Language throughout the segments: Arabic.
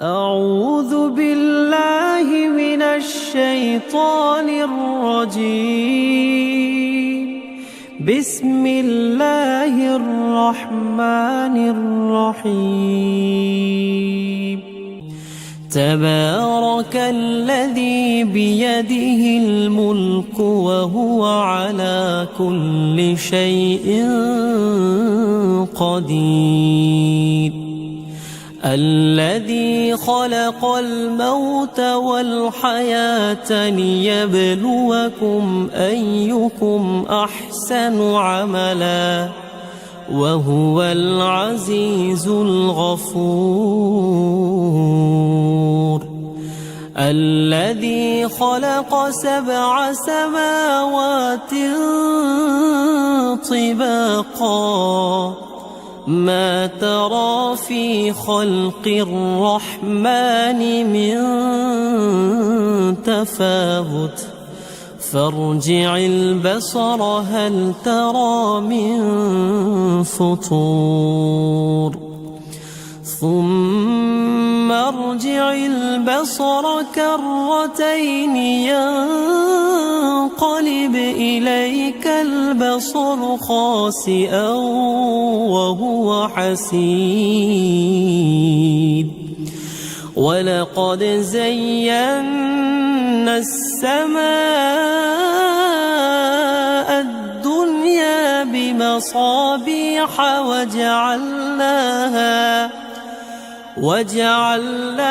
أعوذ بالله من الشيطان الرجيم. بسم الله الرحمن الرحيم. تبارك الذي بيده الملك وهو على كل شيء قدير. الذي خلق الموت والحياة ليبلوكم أيكم أحسن عملا وهو العزيز الغفور. الذي خلق 7 سماوات طباقا ما ترى في خلق الرحمن من تفاوت فارجع البصر هل ترى من فطور ثم ارجع البصر كرتين ينقلب إليك البصر خاسئا وهو حسير. ولقد زينا السماء الدنيا بمصابيح وجعلناها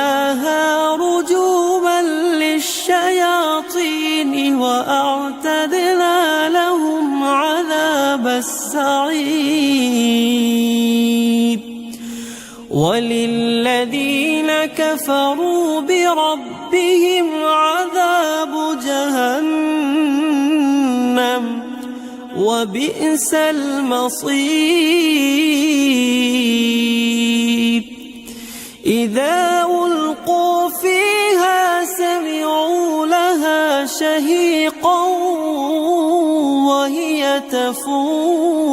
رجوما للشياطين وأعتدنا لهم عذاب السعير. وللذين كفروا بربهم عذاب جهنم وبئس المصير. إذا ألقوا فيها سمعوا لها شهيقا وهي تفور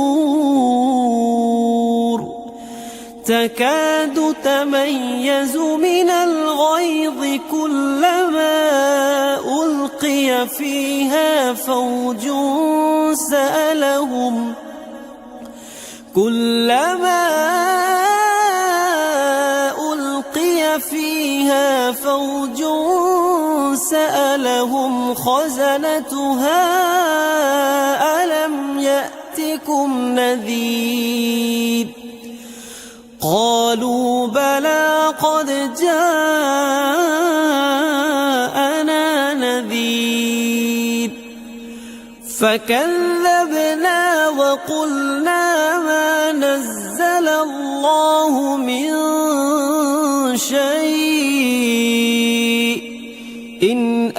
تكاد تميز من الغيظ كلما ألقي فيها فوج سألهم خزنتها ألم يأتكم نذير قالوا بلى قد جاءنا نذير فكذبنا وقلنا ما نزل الله من شيء إن